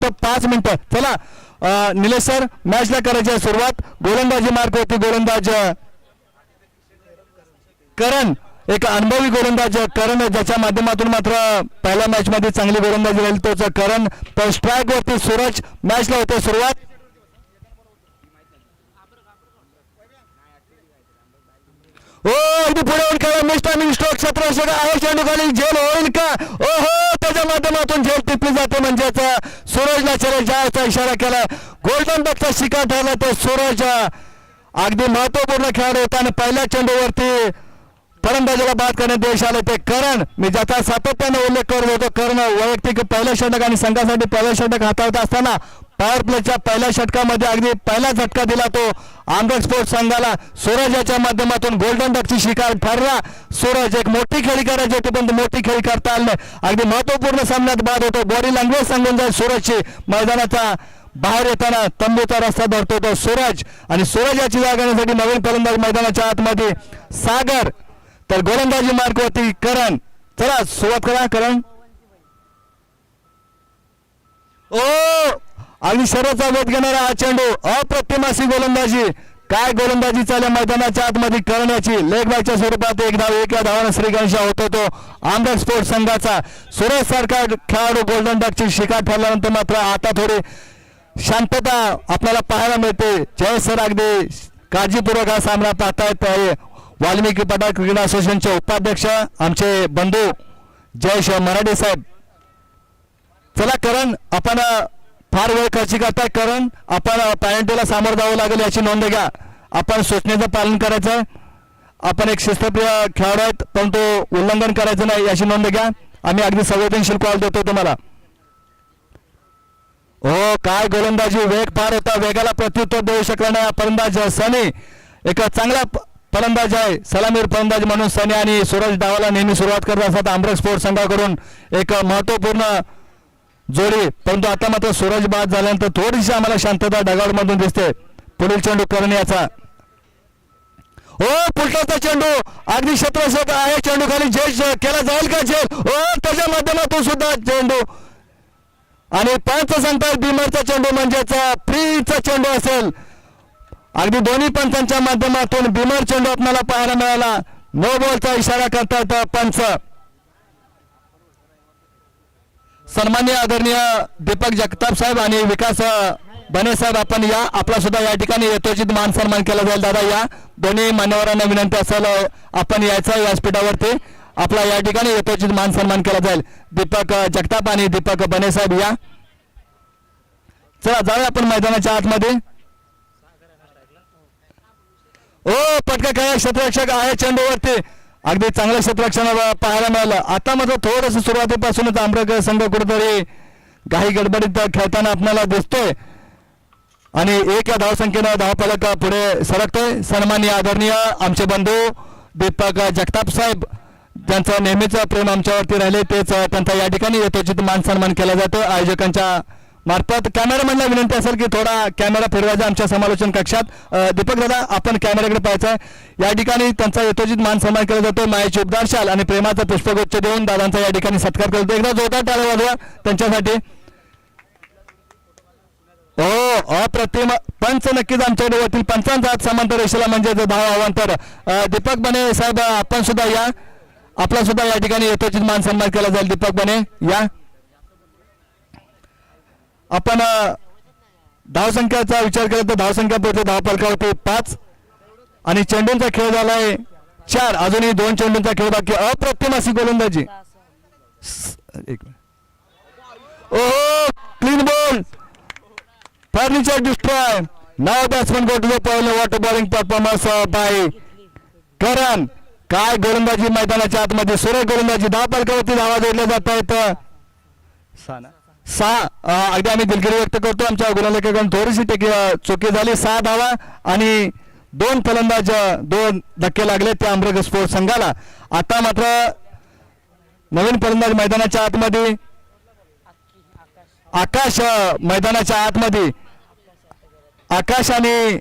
फक्त 5 मिनिटं. चला निलेश सर, मॅचला करायची सुरुवात. गोलंदाजी मार्क होती गोलंदाज करण, एक अनुभवी गोलंदाज करण, ज्याच्या माध्यमातून मात्र पहिल्या मॅच मध्ये चांगली गोलंदाजी राहील तोच करण. तर स्ट्राईक वरती सूरज. मॅचला होते सुरुवात. हो अगदी पुढे होऊन खेळा. मिस्टर स्ट्रोक क्षेत्ररक्षक आहे. चेंडू खाली झेल होईल का? ओहो, त्याच्या माध्यमातून झेल टिपली जाते. म्हणजेच सूरजला चले जायचा इशारा केला. गोल्डन डकचा शिकार ठरला तो सूरज. अगदी महत्वपूर्ण खेळाडू होता आणि पहिल्या चेंडूवरती फलंदाजीला बाद करण्यात यश आले ते करण. मी ज्याचा सातत्याने उल्लेख करत होतो, करण वैयक्तिक पहिला षटक आणि संघासाठी पहिला षटक हाताळत असताना पॉवर प्लेच्या पहिल्या षटकामध्ये अगदी पहिला झटका दिला तो आमरग स्पोर्ट्स संघाला. सूरज याच्या माध्यमातून गोल्डन डकची शिकार ठरला. सूरज एक मोठी खेळी करायची होती पण मोठी खेळी करता आली नाही. अगदी महत्वपूर्ण सामन्यात बाद होतो. बॉडी लँग्वेज सांगून जाईल सूरजची. मैदानाचा बाहेर येताना तंबूचा रस्ता धरतो तो सूरज आणि सूरज याची जागा घेण्यासाठी नवीन फलंदाज मैदानाच्या आतमध्ये सागर. तर गोलंदाजी मार्क होती करण. चला सुरुवात करा करण. ओ आणि सर्वचा वेध घेणारा हा चेंडू. अप्रतिम अशी गोलंदाजी. काय गोलंदाजी चालल्या मैदानाच्या आतमध्ये करण्याची. लेग बायच्या स्वरूपात एक धाव, एक या धावानं श्रीगणेशा होतो तो आमरग स्पोर्ट्स संघाचा. सूरज सारखा खेळाडू गोल्डन डकची शिकार ठरल्यानंतर मात्र आता थोडी शांतता आपल्याला पाहायला मिळते. जय सर अगदी काळजीपूर्वक हा सामना पाहतायत. वाल्मिकी पठार क्रीडा असोसिएशनचे उपाध्यक्ष आमचे बंधू जयेश मराठे साहेब. चला करण, आपण फार वेळ खर्ची करताय करण. आपण पॅरेंटीला सामोरं जावं लागेल याची नोंद घ्या. आपण सूचनेचं पालन करायचं. आपण एक शिस्तप्रिय खेळाडू आहेत परंतु उल्लंघन करायचं नाही याची नोंद घ्या. आम्ही अगदी संवेदनशील कॉल देतो तुम्हाला. हो काय गोलंदाजी. वेग फार होता. वेगाला प्रत्युत्तर देऊ शकला नाही फलंदाज सनी. एक चांगला फलंदाज आहे. सलामीर फलंदाज म्हणून सनी आणि सूरज डावाला नेहमी सुरुवात करत असतात आमरग स्पोर्ट्स संघाकडून. एक महत्वपूर्ण जोडी. परंतु आता मात्र सूरज बाद झाल्यानंतर थोडीशी आम्हाला शांतता ढगाळमधून दिसते. पुढील चेंडू करण याचा. हो पुलटाचा चेंडू. अगदी क्षेत्ररक्षक आहे. चेंडू खाली झेल केला जाईल का झेल. हो त्याच्या माध्यमातून सुद्धा चेंडू आणि पंच सांगतात बिमरचा चेंडू म्हणजेच फ्रीचा चेंडू असेल. अगदी दोन्ही पंचांच्या माध्यमातून बिमर चेंडू आपल्याला पाहायला मिळाला. नो बॉलचा इशारा करतात पंच. सन्माननीय आदरणीय दीपक जगताप साहेब आणि विकास बने साहेब आपण या. आपला सुद्धा या ठिकाणी यथोचित मान सन्मान केला जाईल. दादा या. दोन्ही मान्यवरांना विनंती असेल आपण यायचं व्यासपीठावरती. आपला या ठिकाणी यथोचित मान सन्मान केला जाईल. दीपक जगताप आणि दीपक बने साहेब या. चला जाऊया आपण मैदानाच्या आतमध्ये. ओ पटका खेळा. क्षेत्ररक्षक आहे चेंडूवरती. अगदी चांगलं क्षेत्ररक्षण पाहायला मिळालं. आता मात्र थोडंसं सुरुवातीपासूनच आमरग संघ कुठेतरी काही गडबडीत खेळताना आपल्याला दिसतोय आणि एक या धावसंख्येनं धावफलक पुढे सरकतोय. सन्माननीय आदरणीय आमचे बंधू दीपक जगताप साहेब ज्यांचं नेहमीच प्रेम आमच्यावरती राहिले तेच त्यांचा या ठिकाणी यथोचित मान सन्मान केला जातो आयोजकांच्या मार्फत. कॅमेरामॅनला विनंती असेल की थोडा कॅमेरा फिरवायचा आमच्या समालोचन कक्षात. दीपक दादा आपण कॅमेऱ्याकडे पाहायचं आहे. या ठिकाणी त्यांचा यथोचित मान सन्मान केला जातो. मायेची उपदार शाल आणि प्रेमाचा पुष्पगुच्छ देऊन दादांचा या ठिकाणी सत्कार केला जातो. एकदा जोरदार टाळ्या वाजवा त्यांच्यासाठी. हो अप्रतिम. पंच नक्कीच आमच्याकडे होतील. पंचांचा हात समांतर रेषेला म्हणजे धाव अवांतर. दीपक बने साहेब आपण सुद्धा या. आपला सुद्धा या ठिकाणी यथोचित मान सन्मान केला जाईल. दीपक बने या. आपण धावसंख्याचा विचार केला तर धावसंख्या पोहोचते धावफलकावरती 5 आणि चेंडूंचा खेळ झालाय 4. अजूनही 2 चेंडूंचा खेळ बाकी. अप्रतिम अशी गोलंदाजी. ओहो क्लीन बॉल. Furniture destroy. नाव batsman go to the point. What a bowling performance by Karan. काय गोलंदाजी मैदानाच्या आतमध्ये. सुरेख गोलंदाजी. धावफलकावरती धावा जोडल्या जात आहेत. 6. अगदी आम्ही दिलगिरी व्यक्त करतो आमच्या गुणलेखाकडून थोडीशी चुकी झाली. 6 धावा आणि 2 फलंदाज 2 धक्के लागले त्या आमरग स्पोर्ट्स संघाला. आता मात्र नवीन फलंदाज मैदानाच्या आतमध्ये आकाश. मैदानाच्या आतमध्ये आकाश आणि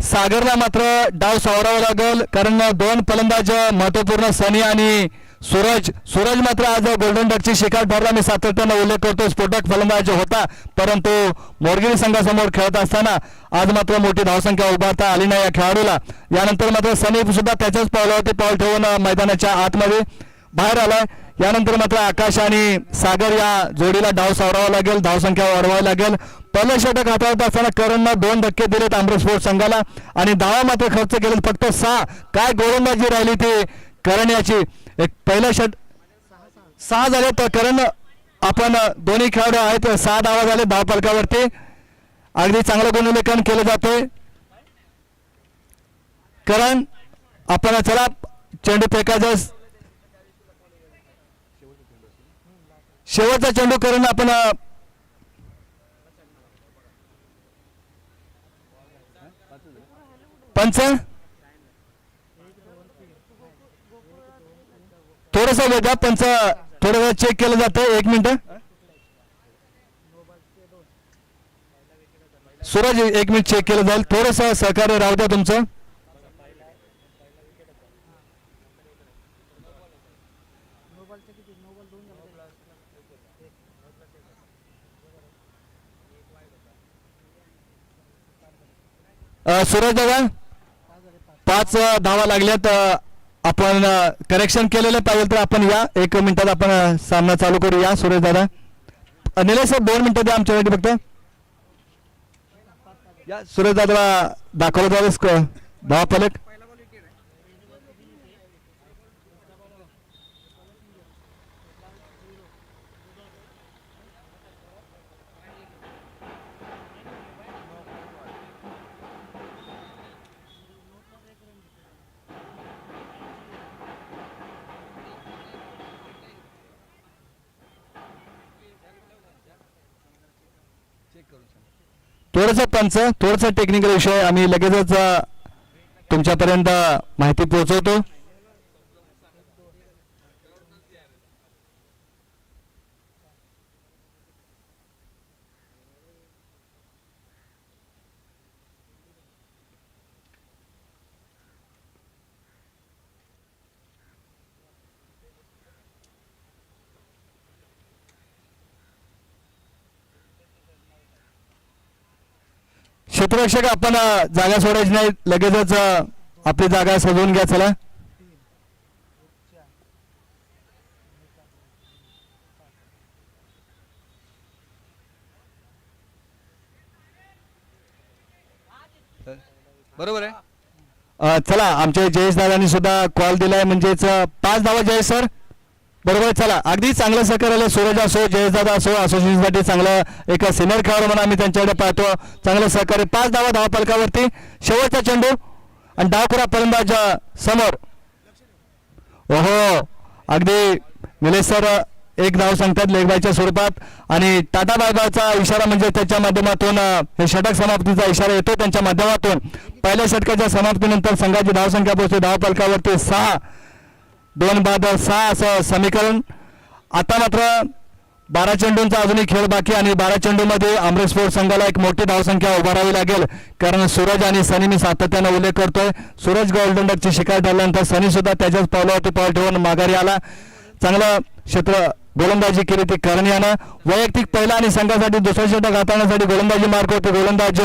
सागरला मात्र डाव सावरावा लागेल कारण 2 फलंदाज महत्वपूर्ण सनी आणि सूरज मात्र आज गोल्डन डकची शिकार ठरला. मी सातत्यानं उल्लेख करतो, स्फोटक फलंदाज होता, परंतु मोरगिरी संघासमोर खेळत असताना आज मात्र मोठी धावसंख्या उभारता आली नाही या खेळाडूला. यानंतर मात्र सनी सुद्धा त्याच्याच पावलावरती पाऊल ठेवून मैदानाच्या आतमध्ये बाहेर आलाय. यानंतर मात्र आकाश आणि सागर या जोडीला डाव सावरावा लागेल, धावसंख्या वाढवावी लागेल. पहिलं षटक हाताळत असताना करणनं 2 धक्के दिलेत आमरे स्पोर्ट्स संघाला आणि धावा मात्र खर्च केलेत फक्त 6. काय गोलंदाजी राहिली ती करण याची. एक पहिलं 6 झाले तर करण आपण दोन्ही खेळाडू आहेत 6 धावा झाले धाव फलकावरती. अगदी चांगलं गुणलेखन केलं जाते. करण आपण चला चेंडू फेकायचा, शेवटचा चेंडू करून आपण पंच थोडस वेगळा पंच थोडं चेक केलं जातं. 1 मिनिट सूरज 1 मिनिट चेक केलं जाईल. थोडस सहकार्य राहू द्या तुमचं. सूरज दादा 5 धावा लागल्यात. आपण करेक्शन केलेलं पाहिजे तर आपण या 1 मिनिटात आपण सामना चालू करूया. सूरज दादा निलेश सर 2 मिनिटं द्या आमच्यासाठी फक्त. या सूरज दादाला दाखवलं जावं धावा फलक. थोडंसं पंच थोडंसं टेक्निकल विषय आम्ही लगेचच तुमच्यापर्यंत माहिती पोहोचवतो. क्षेत्ररक्षक आपण जागा सोडायची नाही, लगेचच आपली जागा सजवून घ्या. चला बरोबर आहे. चला आमच्या जयेश दादांनी सुद्धा कॉल दिलाय, म्हणजेच 5 धावा जयेश सर. बरोबर. चला अगदी चांगलं सहकार्य सूरज असो जयदादा असो असोसिएशनसाठी चांगलं एक सिनियर खेळाडू म्हणून आम्ही त्यांच्याकडे पाहतो. चांगलं सहकार्य. 5 धावा धावा फलकावरती. शेवटचा चेंडू आणि डावखुरा फलंदाज समोर. ओहो अगदी निलेश सर 1 धाव सांगतात लेगबायच्या स्वरूपात आणि टाटा बायबायचा इशारा म्हणजे त्याच्या माध्यमातून हे षटक समाप्तीचा इशारा येतो त्यांच्या माध्यमातून. पहिल्या षटकाच्या समाप्तीनंतर संघाची धावसंख्या पोहोचते धाव फलकावरती 6. 2 बाद 6 असं समीकरण. आता मात्र 12 चेंडूंचा अजूनही खेळ बाकी आणि 12 चेंडूमध्ये आमरे स्पोर्ट्स संघाला एक मोठी धावसंख्या उभारावी लागेल, कारण सूरज आणि सनी मी सातत्यानं उल्लेख करतोय. सूरज गोल्डन डकची शिकार ठरल्यानंतर सनी सुद्धा त्याच्याच पावलावरती पाऊल ठेवून माघारी आला. चांगलं क्षेत्र गोलंदाजी केली ती करण यानं. वैयक्तिक पहिला आणि संघासाठी दुसरा षटक हाताळण्यासाठी गोलंदाजी मार्क होते गोलंदाज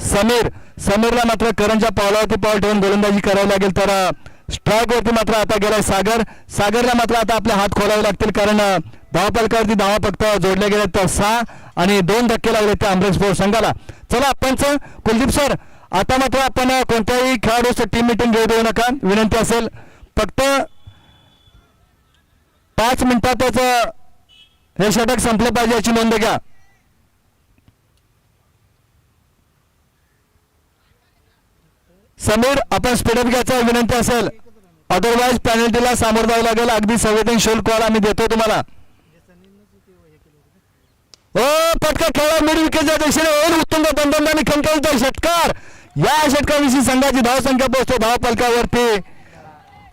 समीरला मात्र करणच्या पावलावरती पाऊल ठेवून गोलंदाजी करावी लागेल. तर स्ट्राईक वरती मात्र आता गेलाय सागरला मात्र आता आपले हात खोलावे लागतील, कारण धावफलकावरती धावा फक्त जोडल्या गेल्या तर 6 आणि 2 धक्के लागले त्या आमरे स्पोर्ट्स संघाला. चला पंच कुलदीप सर आता मात्र आपण कोणत्याही खेळाडूचं टीम मिटिंग घेऊ देऊ नका, विनंती असेल. फक्त 5 मिनिटातच हे षटक संपले पाहिजे याची नोंद घ्या. समीर आपण स्पीडअप घ्यायचा विनंती असेल, अदरवाईज पेनल्टीला सामोरं जावं लागेल. अगदी संवेदनशील कॉल आम्ही देतो तुम्हाला. ओ पटका खेळा मिड विकेटच्या दिशेने होईल उत्तुंग बंधन आणि खंडकांचा षटकार. या षटकाविषयी संघाची धावसंख्या पोहोचते धाव फलकावरती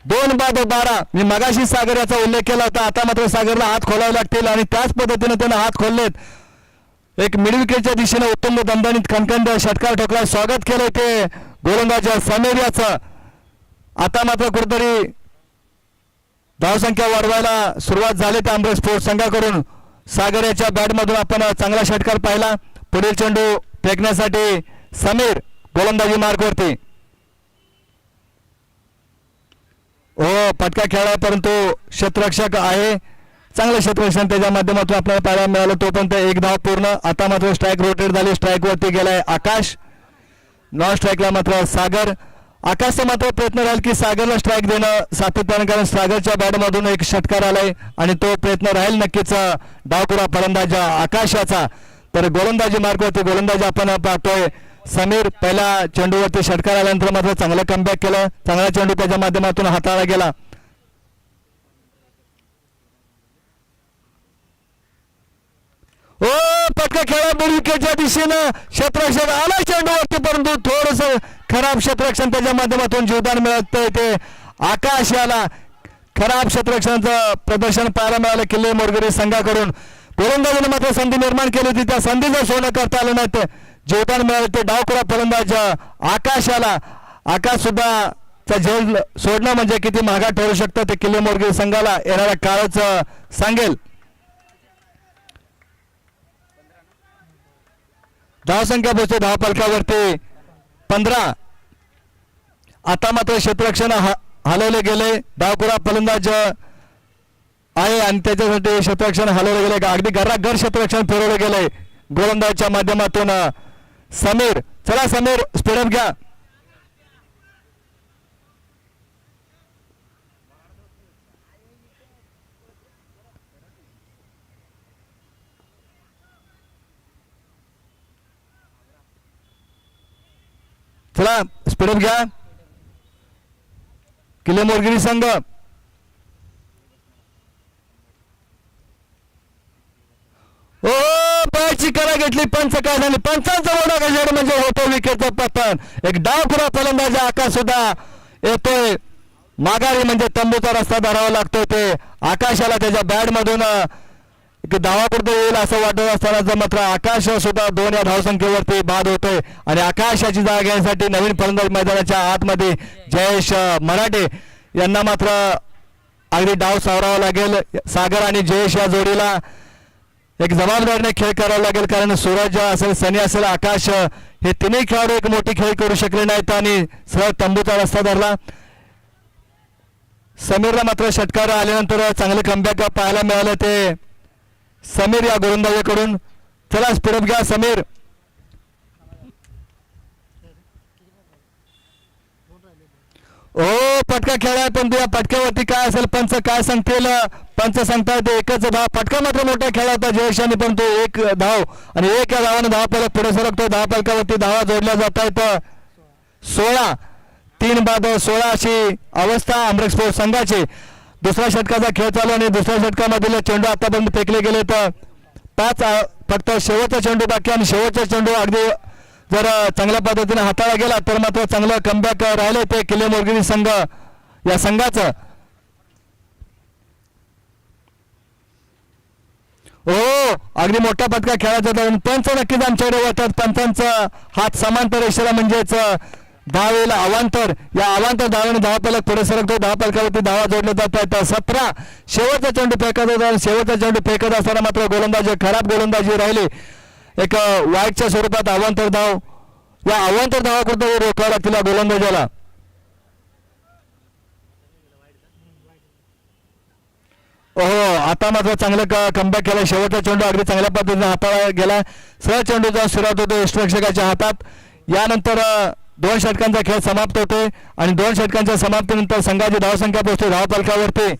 2 बाद 12. मी मगाशी सागर याचा उल्लेख केला होता, आता मात्र सागरला हात खोलावे लागतील आणि त्याच पद्धतीने त्यानं हात खोललेत. एक मिड विकेटच्या दिशेने उत्तम दणदणीत खणखंड षटकार ठोकला. स्वागत केलं ते गोलंदाज समीर याचं. आता मात्र कुठेतरी धावसंख्या वाढवायला सुरुवात झाली त्या आंबेड स्पोर्ट्स संघाकडून. सागर याच्या बॅटमधून आपण चांगला षटकार पाहिला. पुढील चेंडू फेकण्यासाठी समीर गोलंदाजी मार्कवरती. हो पटका खेळला परंतु क्षेत्ररक्षक आहे. चांगलं क्षेत्ररक्षण त्याच्या माध्यमातून आपल्याला पाहायला मिळालं. तोपर्यंत एक धाव पूर्ण. आता मात्र स्ट्राईक रोटेट झाली. स्ट्राईक वरती गेलाय आकाश. नॉन स्ट्राईकला मात्र सागर. आकाशचा मात्र प्रयत्न राहील की सागरला स्ट्राईक देणं सातत्यानं, कारण सागरच्या बॅटमधून एक षटकार आलाय आणि तो प्रयत्न राहील नक्कीच डावखुरा फलंदाज आकाशाचा. तर गोलंदाजी मार्कवरती गोलंदाजी आपण पाहतोय. समीर पहिला चेंडूवरती षटकार आल्यानंतर मात्र चांगलं कमबॅक केलं. चांगला चेंडू त्याच्या माध्यमातून हाताळला गेला. ओ पटका खेळा दोन विकेटच्या दिशेनं क्षेत्ररक्षक आला चेंडूवरती, परंतु थोडस खराब क्षेत्ररक्षण त्याच्या माध्यमातून जीवदान मिळतंय. ते आकाश याला खराब क्षेत्ररक्षणाचं प्रदर्शन पाहायला मिळालं किल्ले मोरगिरी संघाकडून. गोलंदाजीने मात्र संधी निर्माण केली होती. त्या संधीचं सोनं करता आलं नाही. ते जीवदान मिळालं ते डावखुरा फलंदाज आकाश याला. आकाश सुद्धा झेल सोडणं म्हणजे किती महागा ठरू शकतं ते किल्ले मोरगिरी संघाला येणाऱ्या काळच सांगेल. धावसंख्या पोहोचते धावफलकावरती 15. आता मात्र क्षेत्ररक्षण हलवले गेले. डावखुरा फलंदाज आहे आणि त्याच्यासाठी क्षेत्ररक्षण हलवले गेले. अगदी घराघर क्षेत्ररक्षण फिरवलं गेलंय गोलंदाजच्या माध्यमातून. समीर, चला समीर स्पीडअप घ्या. चला स्पीडअप घ्या. किल्ले मोरगिरी संघ ओ बॅटची करा घेतली. पंच काय झाली. पंचांचा मोठा गजर म्हणजे होतो विकेटचं पतन. एक डावखुरा फलंदाज आकाश सुद्धा येतोय माघारी, म्हणजे तंबूचा रस्ता धरावा लागतोय. ते आकाशाला त्याच्या बॅट मधून धावापुरतं येईल असं वाटत असताना मात्र आकाश सुद्धा 2 या धावसंख्येवरती बाद होतोय. आणि आकाशाची जागा घेण्यासाठी नवीन फलंदाज मैदानाच्या आतमध्ये जयेश मराठे यांना मात्र अगदी डाव सावरावा लागेल. सागर आणि जयेश या जोडीला एक जबाबदारीने खेळ करावा लागेल, कारण सूरज असेल, सनी असेल, आकाश हे तिन्ही खेळाडू एक मोठी खेळ करू शकले नाहीत आणि सरळ तंबूचा रस्ता धरला. समीरला मात्र षटकार आल्यानंतर चांगले कमबॅक पाहायला मिळालं ते समीर या गोलंदाजाकडून. चला स्पीडअप घ्या समीर. ओ पटका खेळा, पण त्या पटक्यावरती काय असेल पंच काय सांगतील. पंच सांगतायत एकच धाव. पटका मात्र मोठा खेळा होता जयेशाने, पण तो एक धाव आणि एक या धावाने धाव फलक पुढे सरकतो. धाव फलकावरती धावा जोडल्या जात आहेत 16. 3 बाद 16 अशी अवस्था आंबेड स्पोर्ट्स संघाची. दुसऱ्या षटकाचा खेळ चालू आणि दुसऱ्या षटकामधील चेंडू आतापर्यंत फेकले गेले तर 5 फक्त शेवटचा चेंडू बाकी. आणि शेवटचा चेंडू अगदी जर चांगल्या पद्धतीने हाताळला गेला तर मात्र चांगलं कमबॅक राहिले ते किल्ले मोरगिरी संघ या संघाचं. हो अगदी मोठा पटका खेळायचा. पंच नक्कीच आमच्याकडे वाटतात. पंचांचा हात समांतर रेषेला म्हणजेच धावेला अवांतर. या अवांतर धावाने धावा फलक पुढे सरकतो. धावा फलकावरती धावा जोडल्या जात आहेत 17. शेवटचा चेंडू फेकत होता. शेवटचा चेंडू फेकत असताना मात्र गोलंदाजी खराब गोलंदाजी राहिली. एक वाईटच्या स्वरूपात अवांतर धाव. या अवांतर धावा कुठे रोखावं लागतील या गोलंदाजाला. हो आता मात्र चांगलं कमबॅक केलं. शेवटचा चेंडू अगदी चांगल्या पद्धतीने हाताळला गेला. सरळ चेंडूचा सुरुवात होतो यष्टीरक्षकाच्या हातात. यानंतर 2 षटकांचा खेळ समाप्त होतोय आणि 2 षटकांच्या समाप्तीनंतर संघाची धावसंख्या पोहोचते धाव फलकावरती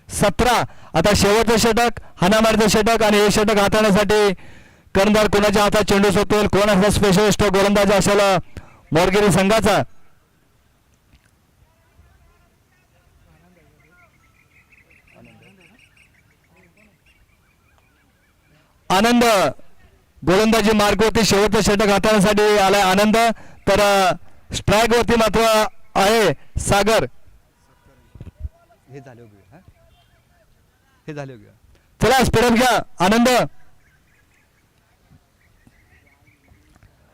17. आता शेवटचं षटक, हाणामारीचं षटक आणि हे षटक हाताळण्यासाठी कर्णधार कोणाच्या हातात चेंडू सोडतील, कोण असा स्पेशलिस्ट गोलंदाज असेल मोरगिरी संघाचा. आनंद गोलंदाजी मार्गवरती शेवटचं षटक हाताळण्यासाठी आलाय आनंद. तर स्ट्राईक वरती मात्र आहे सागर. हे झाले हे झाले. चला स्पीडअप घ्या आनंद.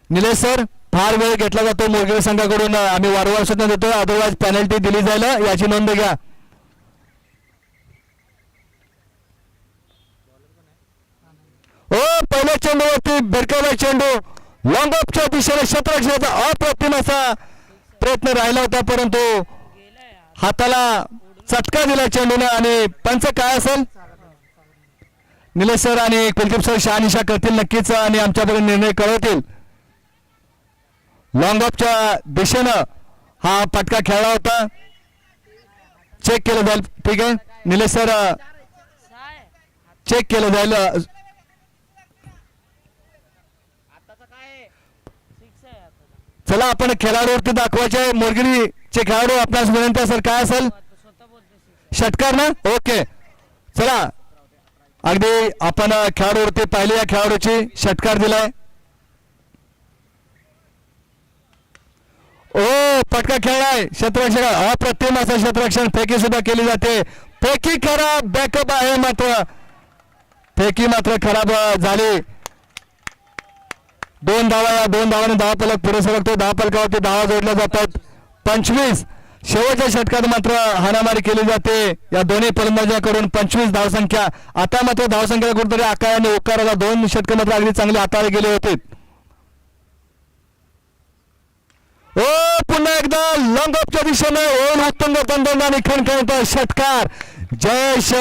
निलेश सर फार वेळ घेतला जातो मोरगिरी संघाकडून. आम्ही वारंवार सूचना देतो, अदरवाईज पेनल्टी दिली जाईल याची नोंद घ्या. पहिल्या चेंडूवरती भिरकावला चेंडू लॉंग ऑफच्या दिशेने क्षेत्ररक्षणाचा अप्रतिम असा प्रयत्न राहिला होता, परंतु हाताला चटका दिला चेंडूने. आणि पंच काय असेल निलेश सर आणि कुलदीप सर शहानिशा करतील नक्कीच आणि आमच्यापर्यंत निर्णय कळवतील. लॉंग ऑफच्या दिशेनं हा फटका खेळला होता, चेक केलं जाईल. ठीक आहे निलेश सर चेक केलं जाईल. चला आपण खेळाडूवरती दाखवायचे मोरगिरीचे खेळाडू आपल्यास विनंती असेल काय असेल षटकार ना. ओके चला अगदी आपण खेळाडूवरती पाहिले या खेळाडूची षटकार दिलाय. फटका खेळलाय क्षेत्ररक्षक अप्रतिम असं क्षेत्ररक्षण. फेकी सुद्धा केली जाते, फेकी खराब बॅकअप आहे मात्र फेकी मात्र खराब झाली. 2 धावा या 2 धावाने धावा फलक पुढे सरकतो. धावा फलकावरती धावा जोडल्या जातात 25. शेवटच्या षटकात मात्र हाणामारी केली जाते या दोन्ही फलंदाजांकडून 25 धावसंख्या. आता मात्र धावसंख्येला कुठेतरी आकाराने उकाराला 2 षटक मात्र अगदी चांगले हाताळले गेले होते. पुन्हा एकदा लॉंग ऑफच्या दिशेने उत्तुंग तंत्रज्ञान आणि खणखणीत षटकार. जयेश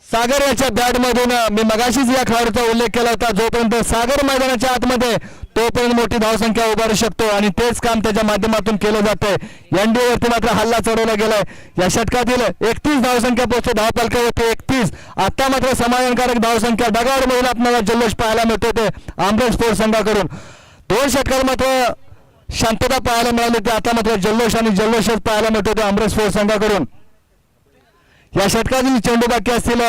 सागर याच्या बॅट मधून मी मगाशीच या खेळाडूचा उल्लेख केला होता. जोपर्यंत सागर मैदानाच्या आतमध्ये तोपर्यंत मोठी धावसंख्या उभारू शकतो आणि तेच काम त्याच्या माध्यमातून केलं जातंय. एनडीवरती मात्र हल्ला चढवला गेलाय. या षटकातील 31 धावसंख्या पोहोचते धाव फलकावरती 31. आता मात्र समाधानकारक धावसंख्या डगावर मिळून आपल्याला जल्लोष पाहायला मिळतो ते आमरेड स्पोर्ट्स संघाकडून. 2 षटकार मात्र शांतता पाहायला मिळाली होती, आता मात्र जल्लोष आणि जल्लोषच पाहायला मिळतो ते आमरेड स्पोर्ट्स संघाकडून. या षटकातील चेंडू बाकी असतील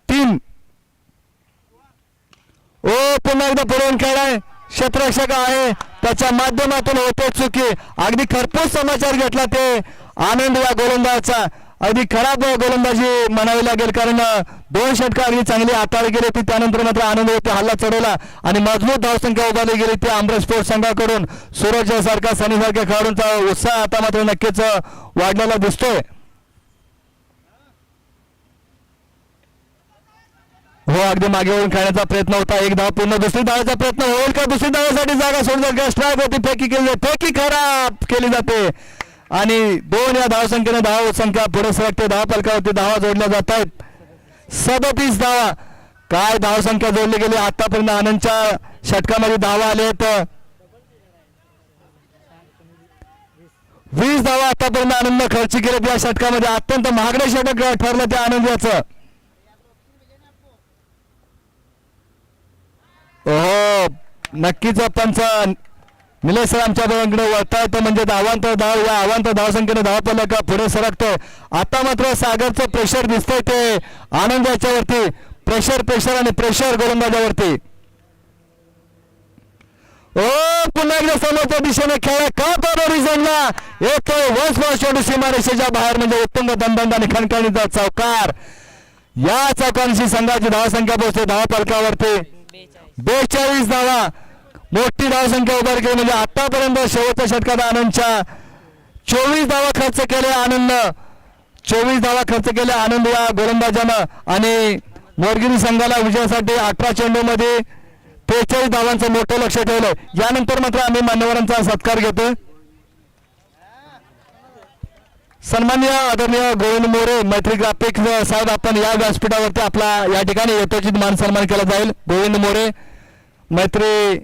3. पुन्हा एकदा पुढून खेळाय क्षेत्ररक्षक आहे त्याच्या माध्यमातून होते चुकी. अगदी खरपूस समाचार घेतला ते आनंद या गोलंदाजाचा. अगदी खराब गोलंदाजी म्हणावी लागेल कारण 2 षटकार अगदी चांगली हाताळली गेली होती. त्यानंतर मात्र आनंद होते हल्ला चढवला आणि मजबूत धावसंख्या उभारली गेली ती आमरेड स्पोर्ट्स संघाकडून. सूरज सारखा सनी सारख्या खेळाडूंचा उत्साह आता मात्र नक्कीच वाढलेला दिसतोय. हो अगदी मागे वळून खेळण्याचा प्रयत्न होता. 1 धाव पूर्ण. दुसरी धावाचा प्रयत्न होईल का? दुसरी धावासाठी जागा सोडून स्ट्राईक होती. फेकी केली जाते, फेकी खराब केली जाते आणि 2 या धावसंख्येने धाव संख्या पुढे सरकते. धावा फलकावरती धावा जोडल्या जात आहेत 37 धावा. काय धावसंख्या जोडली गेली आतापर्यंत. आनंदच्या षटकामध्ये धावा आले आहेत 20 धावा आतापर्यंत आनंद खर्च केले या षटकामध्ये. अत्यंत महागडे षटक ठरलं ते आनंद याचं. हो नक्कीच पंच निलेश सर आमच्याकडे वळतायत म्हणजे अवांतर धाव या अवांतर धावसंख्येने धाव फलक पुढे सरकतोय. आता मात्र सागरचं प्रेशर दिसतंय ते आनंद याच्यावरती. प्रेशर आणि प्रेशर गोलंदाजावरती. पुन्हा एकदा समोरच्या दिशेने खेळ का तो रिझनला येतोय. वन्स सीमारेषेच्या बाहेर म्हणजे उत्तुंग दंड आणि खणखणीचा चौकार. या चौकांशी संघाची धावसंख्या पोहोचते धावा फलकावरती 42 धावा. मोठी धावसंख्या उभारली केली म्हणजे आतापर्यंत शेवटच्या षटकात आनंदच्या 24 धावा खर्च केल्या. आनंद 24 धावा खर्च केल्या आनंद या गोलंदाजानं आणि मोरगिरी संघाला विजयासाठी 18 चेंडूमध्ये 43 धावांचं मोठं लक्ष ठेवलंय. यानंतर मात्र आम्ही मान्यवरांचा सत्कार घेतोय. सन्माननीय आदरणीय गोविंद मोरे मैत्री ग्राफिक्स साहेब आपण या व्यासपीठावरती आपला या ठिकाणी यथोचित मान सन्मान केला जाईल. गोविंद मोरे मैत्री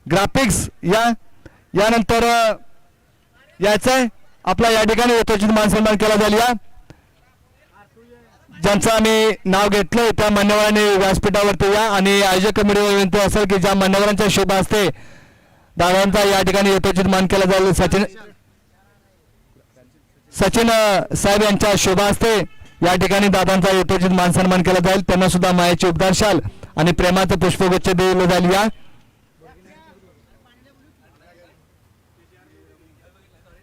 ग्राफिक्स यानंतर यायचंय आपला या ठिकाणी यथोचित मान सन्मान केला जाईल. या ज्यांचं आम्ही नाव घेतलंय त्या मान्यवरांनी व्यासपीठावरती या आणि आयोजक कमिटीवर विनंती असेल की ज्या मान्यवरांच्या शुभ असते दादांचा या ठिकाणी यथोचित मान केला जाईल. सचिन साहेब यांच्या शुभ हस्ते या ठिकाणी दादांचा यथोचित मान सन्मान केला जाईल. त्यांना सुद्धा मायाची उपदार शाल आणि प्रेमाचं पुष्पगुच्छ दिले जाईल. या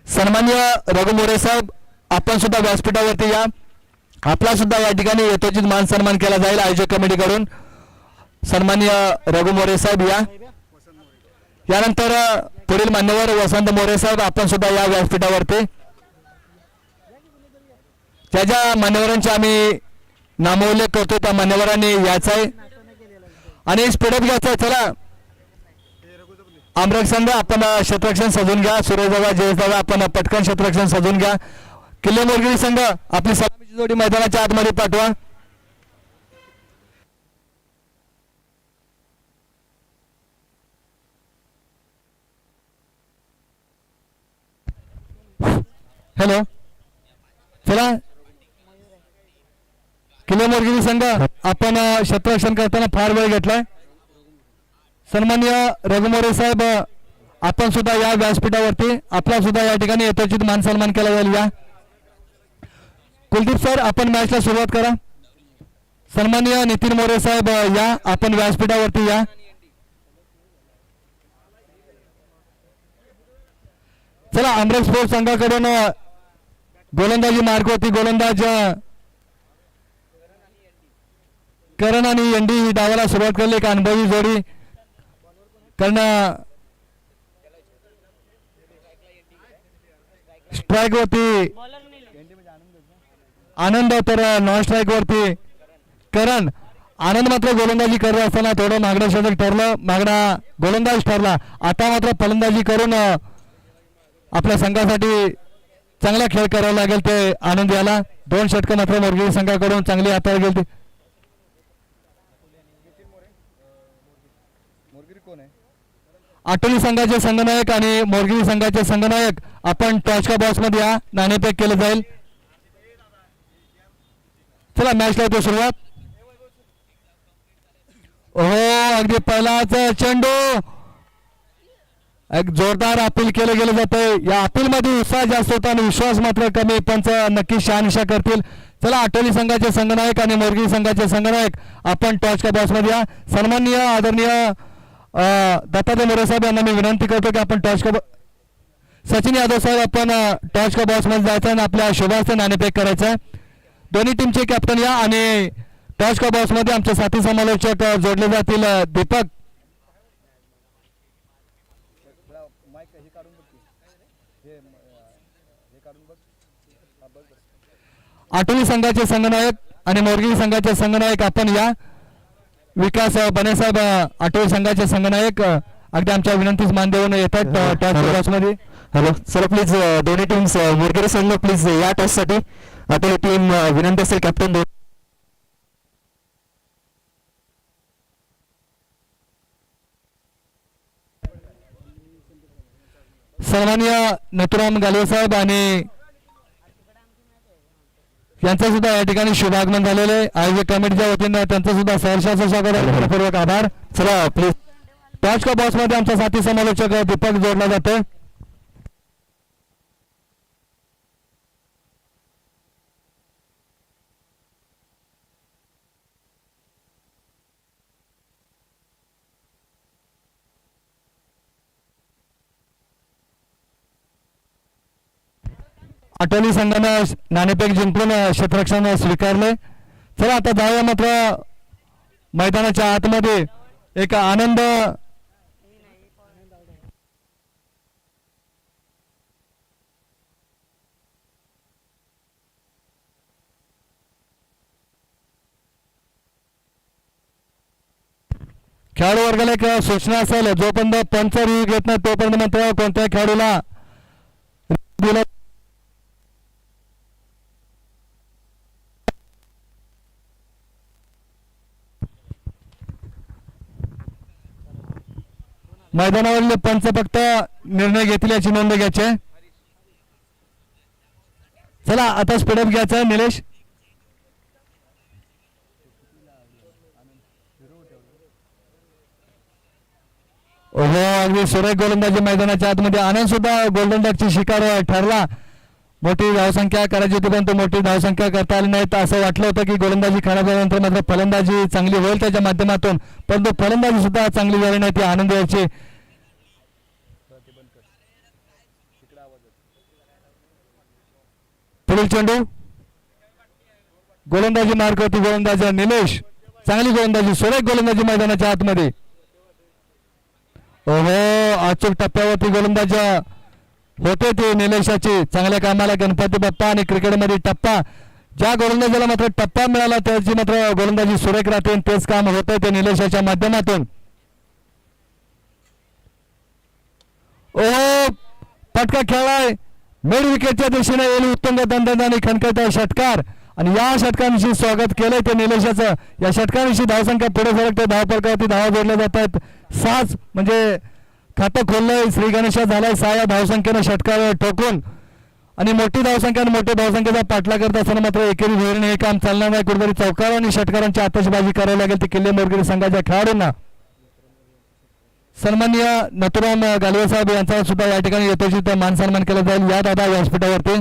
सन्माननीय रघु मोरे साहेब आपण सुद्धा व्यासपीठावरती या. आपला सुद्धा या ठिकाणी यथोचित मान सन्मान केला जाईल आयोजक कमिटीकडून. सन्माननीय रघु मोरे साहेब या. यानंतर पुढील मान्यवर वसंत मोरे साहेब आपण सुद्धा या व्यासपीठावरती. ज्या ज्या मान्यवरांचे आम्ही नामोल्लेख करतो त्या मान्यवरांनी यायचा आहे आणि स्पीडअप घ्यायचा आहे. चला आमरक संघ आपण क्षेत्ररक्षण सजून घ्या. सुरेश दादा जयेश दादा आपण पटकन क्षेत्ररक्षण सजून घ्या. किल्ले मोरगिरी संघ आपली सलामीची जोडी मैदानाच्या आतमध्ये पाठवा. हॅलो चला किल्ले मोरगिरी संघ आपण क्षेत्ररक्षण करताना फार वेळ घेतलाय. सन्माननीय रघुमोरे साहेब आपण सुद्धा या व्यासपीठावरती आपला सुद्धा या ठिकाणी यथोचित मान सन्मान केला जाईल. या कुलदीप सर आपण मॅचला सुरुवात करा. सन्माननीय नितीन मोरे साहेब या आपण व्यासपीठावरती या. चला अमृत स्पोर्ट्स संघाकडून गोलंदाजी मार्ग होती. गोलंदाज करण आणि एनडी ही डावाला सुरुवात केली. एक अनुभवी जोडी कारण स्ट्राईक वरती आनंद तर नॉन स्ट्राईक वरती करण. आनंद मात्र गोलंदाजी करत असताना थोडं मागणं षटक ठरलं. मागणा गोलंदाज ठरला. आता मात्र फलंदाजी करून आपल्या संघासाठी चांगला खेळ करावा लागेल ते आनंद याला. 2 षटकं मात्र मोरगिरी संघाकडून चांगली हाताळली गेली. आटोली संघाचे संघनायक आणि मोरगिरी संघाचे संघनायक आपण टॉस का बॉक्स मध्ये या. नाणेफेक केलं जाईल. चला मॅचला होतो सुरुवात. हो अगदी पहिलाच चेंडू एक जोरदार अपील केलं गेलं जातंय. या अपील मध्ये उत्साह जास्त होता आणि विश्वास मात्र कमी. पंच नक्की शहानिशा करतील. चला आटोली संघाचे संघनायक आणि मोरगिरी संघाचे संघनायक आपण टॉस का बॉक्स मध्ये या. सन्माननीय आदरणीय दत्तात्रय मोरे साहेब यांना मी विनंती करतो की आपण टॉस का सचिन यादव साहेब आपण टॉस का बॉक्स मध्ये जायचं आणि आपल्या शुभार्थ नाणेफेक करायचं. दोन्ही टीमचे कॅप्टन या आणि टॉस का बॉक्स मध्ये आमचे साथी समालोचक जोडले जातील. दीपक आटोली संघाचे संघनायक आणि मोरगिरी संघाचे संघनायक आपण या. विकास बनेसाहेब आटोली संघाचे संघनायक अगदी आमच्या विनंतीस मान देऊन येतात टॉस मध्ये. हॅलो सर प्लीज दोन्ही टीम्स मोरगिरी संघ प्लीज या टॉस साठी आटोली टीम विनंती असेल कॅप्टन. सन्माननीय नथुराम गालवे साहेब आणि यांचं सुद्धा या ठिकाणी शुभागमन झालेलं आहे. आयोजक कमिटीच्या वतीनं त्यांचं सुद्धा सहर्षाचं स्वागत आहे. मनपूर्वक आभार. चला प्लीज टॉस का बॉक्स मध्ये आमचा साथी समालोचक दीपक जोडला जातो. आटोली संघानं नाणेफेक जिंकून क्षेत्ररक्षण स्वीकारले. चला आता जाऊया मात्र मैदानाच्या आतमध्ये. एक आनंद खेळाडू वर्गाला एक सूचना असेल जोपर्यंत पंच रिव्ह्यू घेत नाही तोपर्यंत मात्र कोणत्या खेळाडूला दिलं मैदानावरील पंच फक्त निर्णय घेतील याची नोंद घ्यायची. चला आता स्पीडअप घ्यायचा निलेश. ओहो अगदी सुरेख गोलंदाजी मैदानाच्या आतमध्ये. आनंद सुद्धा गोल्डन डकची शिकार ठरला. मोठी धावसंख्या करायची होती परंतु मोठी धावसंख्या करता आली नाही. असं वाटलं होतं की गोलंदाजी खराब झाल्यानंतर मात्र फलंदाजी चांगली होईल त्याच्या माध्यमातून परंतु फलंदाजी सुद्धा चांगली झाली नाही. ती आनंद यायची. पुढील चेंडू गोलंदाजी मार्ग होती. गोलंदाज निलेश चांगली गोलंदाजी सुरेख गोलंदाजी मैदानाच्या आतमध्ये. ओहो अचूक टप्प्यावरती गोलंदाज होते ते निलेशाची. चांगल्या कामाला गणपती बाप्पा आणि क्रिकेटमध्ये टप्पा ज्या गोलंदाजाला मात्र टप्पा मिळाला त्याची मात्र गोलंदाजी सुरेख राहते. तेच काम होतंय ते निलेशाच्या माध्यमातून. ओहो पटका खेळलाय मिड विकेटच्या दिशेने येईल उत्तुंग दंडनाने खणखळता षटकार आणि या षटकांशी स्वागत केलंय ते निलेशाचं. या षटकांशी धावसंख्या पुढे सरकते. धावफलकावरती धावा जोडल्या जात आहेत. 6 म्हणजे खातं खोललंय श्री गणेशा झालाय 6 या धावसंख्येनं षटकार ठोकून आणि मोठी धावसंख्या आणि मोठ्या धावसंख्येचा पाठला करत असताना मात्र एकेरी धोरणे हे काम चालणार नाही. कुठेतरी चौकार आणि षटकारांची आतषबाजी करावी लागेल ती किल्ले मोरगिरी संघाच्या खेळाडूंना. सन्माननीय नथुराम गालवे साहेब यांचा सुद्धा या ठिकाणी यथोचित मान सन्मान केला जाईल या दादा व्यासपीठावरती.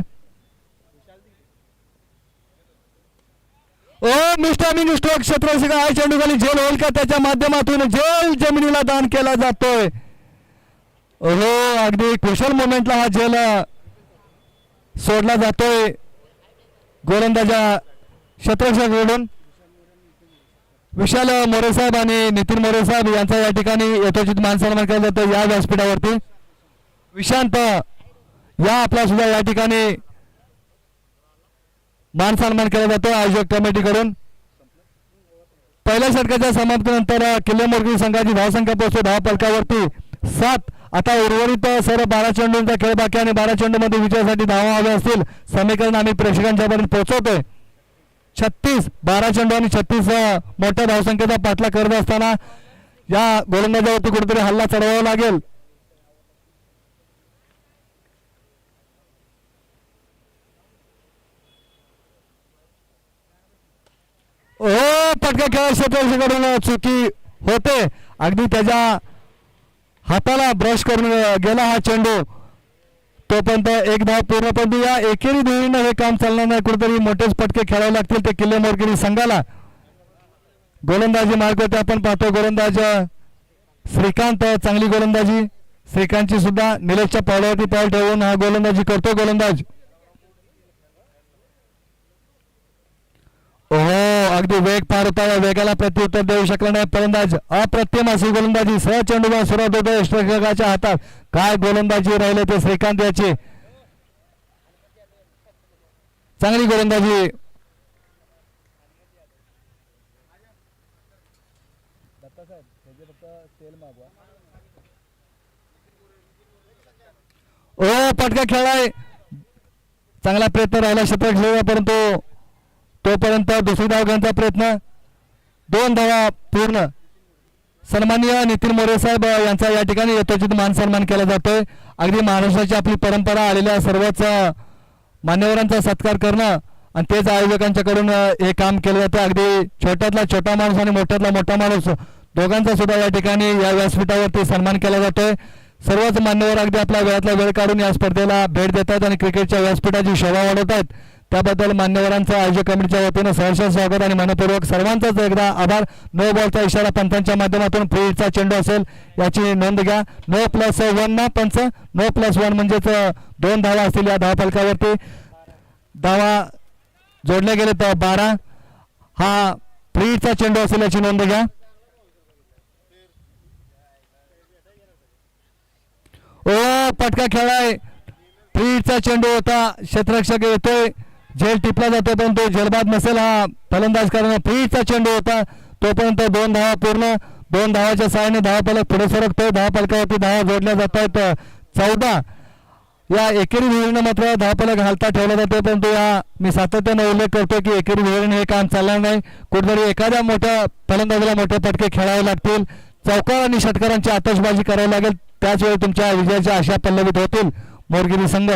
ओ मिस्टर स्ट्रोक क्षेत्ररक्षक आहे चेंडूखाली झेल होईल का त्याच्या माध्यमातून झेल जमिनीला दान केला जातोय. हो अगदी कुशल मोमेंटला हा झेल सोडला जातोय गोलंदाजा क्षेत्ररक्षकाकडून. विशाल मोरे साहेब आणि नितीन मोरे साहेब यांचा या ठिकाणी यथोचित मान सन्मान केला जातो या व्यासपीठावरती. विशांत या आपला सुद्धा या ठिकाणी मान सन्मान केला जातो आयोजक कमिटीकडून. पहिल्या षटकाच्या समाप्तीनंतर किल्ले मोरगिरी संघाची धावसंख्या पोहोचते धावफलकावरती 7. आता उर्वरित सर्व 12 चेंडूंचा खेळ बाकी आणि 12 चेंडूमध्ये विजयासाठी धावा हव्या असतील समीकरण आम्ही प्रेक्षकांच्या पर्यंत पोहोचवतोय. 36 12 चेंडू आणि 36 मोठ्या धावसंख्येचा पाठला करत असताना या गोलंदाजावरती कुठेतरी हल्ला चढवावा लागेल. ओ पटका खेळ क्षेत्ररक्षकाकडून चुकी होते. अगदी त्याच्या हाताला ब्रश करून गेला हा चेंडू. तोपर्यंत एक धाव पूर्ण. परंतु या एकेरी धोरणीनं हे काम चालणार नाही. कुठेतरी मोठेच पटके खेळावे लागतील ते किल्ले मोरगिरी संघाला. गोलंदाजी मार्गावरती आपण पाहतो गोलंदाज श्रीकांत चांगली गोलंदाजी श्रीकांतची सुद्धा निलेशच्या पावलावरती पाऊल ठेवून हा गोलंदाजी करतो गोलंदाज. ओहो अगदी वेग पार होता या वेगाला प्रत्युत्तर देऊ शकला नाही फलंदाज. अप्रतिम अशी गोलंदाजी सह चेंडूला सुरुवात होते षटकाच्या हातात. काय गोलंदाजी राहिले ते श्रीकांत याची चांगली गोलंदाजी. ओ पटका खेळाय चांगला प्रयत्न राहिला क्षेत्ररक्षक परंतु तोपर्यंत दुसरी धाव घेण्याचा प्रयत्न 2 धावा पूर्ण. सन्माननीय नितीन मोरे साहेब यांचा या ठिकाणी यथोचित मान सन्मान केला जातोय. अगदी महाराष्ट्राची आपली परंपरा आलेल्या सर्वच मान्यवरांचा सत्कार करणं आणि तेच आयोजकांच्याकडून हे काम केलं जातं. अगदी छोट्यातला छोटा माणूस आणि मोठ्यातला मोठा माणूस दोघांचा सुद्धा या ठिकाणी या व्यासपीठावरती सन्मान केला जातोय. सर्वच मान्यवर अगदी आपला वेळातला वेळ काढून या स्पर्धेला भेट देत आहेत आणि क्रिकेटच्या व्यासपीठाची शोभा वाढवत आहेत. त्याबद्दल मान्यवरांचं आयोजक कमिटीच्या वतीनं सहर्ष स्वागत आणि मनपूर्वक सर्वांचाच एकदा आभार. नो बॉलचा इशारा पंचांच्या माध्यमातून फ्री हिटचा चेंडू असेल याची नोंद घ्या. नो+1 ना पंच नो+1 म्हणजेच 2 धावा असतील या धावफलकावरती. धावा जोडले गेले तर 12 हा फ्री हिटचा चेंडू असेल याची नोंद घ्या. ओ पटका खेळाय फ्री हिटचा चेंडू होता क्षेत्ररक्षक येतोय झेल टिपला जातो परंतु झेलबाद नसेल हा फलंदाज कारण फ्री हिटचा चेंडू होता. तोपर्यंत 2 धावा पूर्ण. 2 धावाच्या सहाय्याने धावफलक पुढे सरकतोय. धावफलकावरती धावा जोडल्या जात आहेत 14. या एकेरी विहिरीनं मात्र धावफलक हालता ठेवला जातो परंतु या मी सातत्याने उल्लेख करतो की एकेरी विहिरीने हे काम चालणार नाही. कुठेतरी एखाद्या मोठ्या फलंदाजाला मोठे पटके खेळावे लागतील. चौकार आणि षटकारांची आतषबाजी करावी लागेल. त्याचवेळी तुमच्या विजयाच्या आशा पल्लवित होतील मोरगिरी संघ.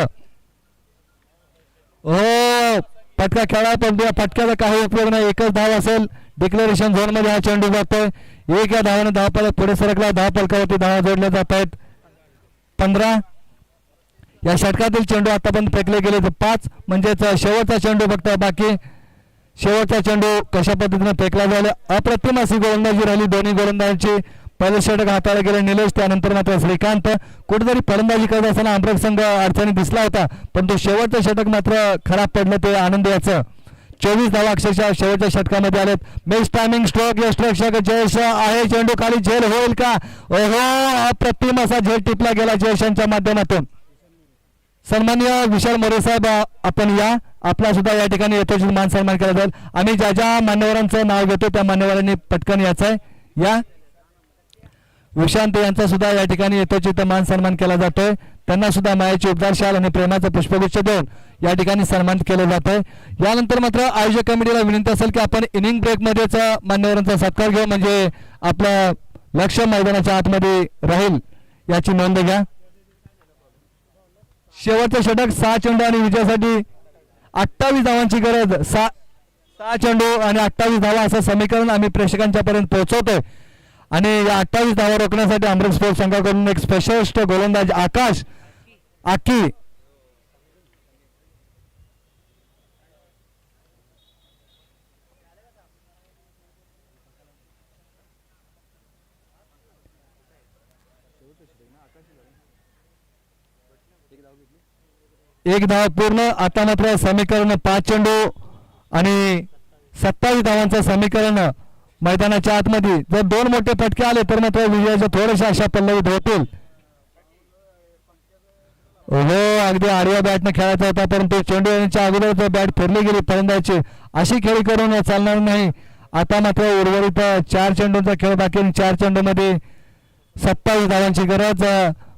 हो पटका खेळा पण या पटक्याचा काही उपयोग नाही. एकच धाव असेल. डिक्लेरेशन झोन मध्ये हा चेंडू जातोय. एक या धावाने धावफलक पुढे सरकला. धावफलकावरती धावा जोडल्या जात आहेत 15. या षटकातील चेंडू आतापर्यंत फेकले गेले तर 5 म्हणजेच शेवटचा चेंडू फक्त बाकी. शेवटचा चेंडू कशा पद्धतीने फेकला जाईल. अप्रतिम अशी गोलंदाजी राहिली दोन्ही गोलंदाजांची. पहिले षटक हाताळले गेले निलेश त्यानंतर मात्र श्रीकांत. कुठेतरी फलंदाजी करत असताना अमृत संघ अडचणी दिसला होता परंतु शेवटचं षटक मात्र खराब पडलं ते आनंद याचं. 24 धावा अक्षरशः शेवटच्या षटकामध्ये आलेत. मिस टायमिंग स्ट्रोक यष्टरक्षक जयेश आहे चेंडू खाली झेल होईल का. ओहो अप्रतिम असा झेल टिपला गेला जयेशांच्या माध्यमातून. सन्माननीय विशाल मोरे साहेब आपण या, आपला सुद्धा या ठिकाणी यथोचित मान सन्मान केला जाईल. आम्ही ज्या ज्या मान्यवरांचं नाव घेतो त्या मान्यवरांनी पटकन यायचं आहे. या विशांत यांचा सुद्धा या ठिकाणी यथोचित मान सन्मान केला जातोय. त्यांना सुद्धा मायाची उपदार शाल आणि प्रेमाचं पुष्पगुच्छ देऊन या ठिकाणी सन्मानित केलं जात आहे. यानंतर मात्र आयोजक कमिटीला विनंती असेल की आपण इनिंग ब्रेकमध्येच मान्यवरांचा सत्कार घेऊ, म्हणजे आपलं लक्ष मैदानाच्या आतमध्ये राहील याची नोंद घ्या. शेवटचे षटक 6 चेंडू आणि विजयासाठी 28 धावांची गरज. 6 चेंडू आणि 28 धावा असं समीकरण आम्ही प्रेक्षकांच्या पर्यंत पोहोचवतोय. आणि या 28 धावा रोखण्यासाठी अमृत स्पोर्ट्स संघाकडून एक स्पेशलिस्ट गोलंदाज आकाश आकी एक धाव पूर्ण. आता मात्र समीकरण 5 चेंडू आणि 27 धावांचं समीकरण मैदानाच्या आतमध्ये. जर 2 मोठे फटके आले तर मात्र विजयाच्या थोड्याशा अशा पल्लवीत होतील. हो, अगदी आडव्या बॅटने खेळायचा होता, परंतु चेंडू येण्याच्या अगोदर बॅट फिरली गेली फलंदाजाची. अशी खेळी करून चालणार नाही. आता मात्र उर्वरित 4 चेंडूंचा खेळ बाकी. 4 चेंडूमध्ये 27 धावांची गरज.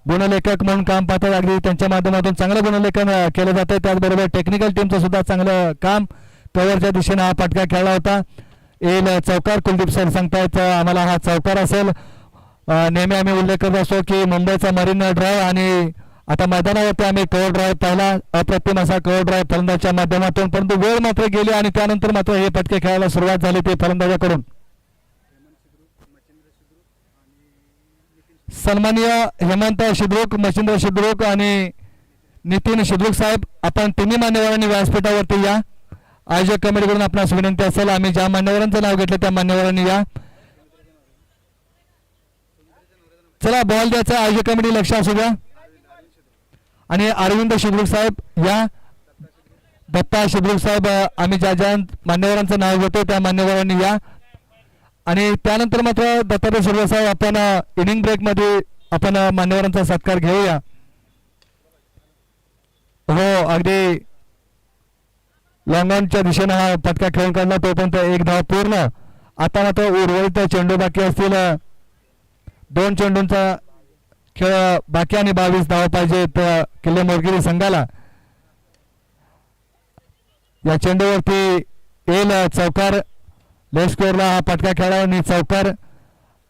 गुणलेखक म्हणून काम पाहतात, अगदी त्यांच्या माध्यमातून चांगलं गुणलेखन केलं जातं. त्याचबरोबर टेक्निकल टीमचं सुद्धा चांगलं काम. कव्हरच्या दिशेने हा फटका खेळला होता. येईल चौकार. कुलदीप सर सांगतायत आम्हाला हा चौकार असेल. नेहमी आम्ही उल्लेख करत असतो की मुंबईचा मरीन ड्राईव्ह आणि आता मैदानावरती आम्ही कव्हर ड्राईव्ह पाहिला. अप्रतिम असा कव्हर ड्राईव्ह फलंदाजाच्या माध्यमातून, परंतु वेळ मात्र गेली आणि त्यानंतर मात्र हे फटके खेळायला सुरुवात झाली ते फलंदाजाकडून. सन्माननीय हेमंत शिद्रुक, मच्छिंद्र शिद्रुक आणि नितीन शिद्रुक साहेब, आपण तिन्ही मान्यवरांनी व्यासपीठावरती या. आयोजक कमिटीकडून आपणास विनंती असेल, आम्ही ज्या मान्यवरांचं नाव घेतलं त्या मान्यवरांनी या. चला बॉल द्यायचा. आयोजक कमिटी लक्ष असू द्या. आणि अरविंद शिद्रुक साहेब या. दत्ता शिद्रुक साहेब, आम्ही ज्या ज्या मान्यवरांचं नाव घेतो त्या मान्यवरांनी या. आणि त्यानंतर मात्र दत्तात्रय शिद्रुक साहेब आपण इनिंग ब्रेकमध्ये आपण मान्यवरांचा सत्कार घेऊया. हो, अगदी लॉंगॉनच्या दिशेने हा फटका खेळून काढला, तोपर्यंत 1 धाव पूर्ण. आता मात्र उर्वरित चेंडू बाकी असतील. 2 चेंडूंचा खेळ बाकी आणि 22 धाव पाहिजेत किल्ले मोरगिरी संघाला. या चेंडूवरती येईल चौकार. लेफ्ट स्कोअरला हा फटका खेळला आणि चौकार.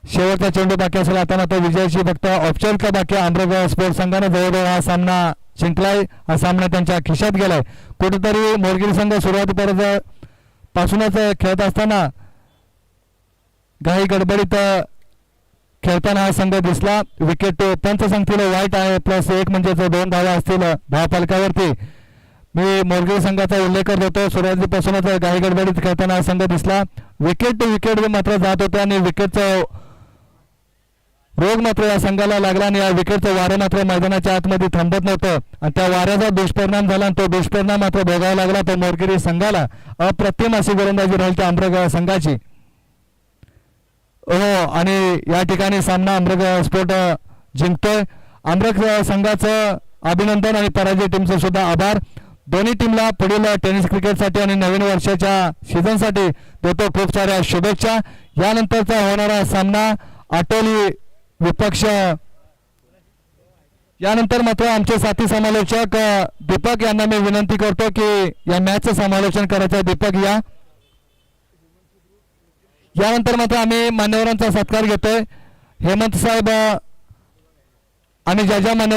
शेवटचा चेंडू बाकी असेल. आता मात्र विजयाची फक्त औपचारिकता बाकी. अमृत स्पोर्ट्स संघाने जवळजवळ हा सामना जिंकलाय. हा सामना त्यांच्या खिशात गेलाय. कुठेतरी मोरगिरी संघ सुरुवातीपर्यंत पासूनच खेळत असताना घाई गडबडीत खेळताना हा संघ दिसला. विकेट पंच सांगतील वाईट आहे, +1 म्हणजे 2 धावा असतील धावफलकावरती. मी मोरगिरी संघाचा उल्लेख करत होतो. सुरुवातीपासूनच घाई गडबडीत खेळताना हा संघ दिसला. विकेट मात्र जात होते आणि विकेटचं रोग मात्र या संघाला लागला आणि या विकेटचं वारं मात्र मैदानाच्या आतमध्ये थांबत नव्हतं आणि त्या वाऱ्याचा दुष्परिणाम झाला आणि तो दुष्परिणाम मात्र भोगावा लागला तो मोरगिरी संघाला. अप्रतिम अशी गोलंदाजी राहील त्या अमृत संघाची. हो, आणि या ठिकाणी सामना अमृत स्पोर्ट जिंकतोय. अमृत संघाचं अभिनंदन आणि पराजय टीमचं सुद्धा आभार. दोन्ही टीमला पुढील टेनिस क्रिकेटसाठी आणि नवीन वर्षाच्या सीझनसाठी देतो खूप साऱ्या शुभेच्छा. यानंतरचा होणारा सामना आटोली विपक्ष. यानंतर मात्र आमचे साथी समालोचक दीपक यांना मी विनंती करतो की या मॅचचं समालोचन करायचं. दीपक या. यानंतर मात्र आम्ही मान्यवरांचा सत्कार घेतोय. हेमंत साहेब, आम्ही ज्या ज्या मान्यवर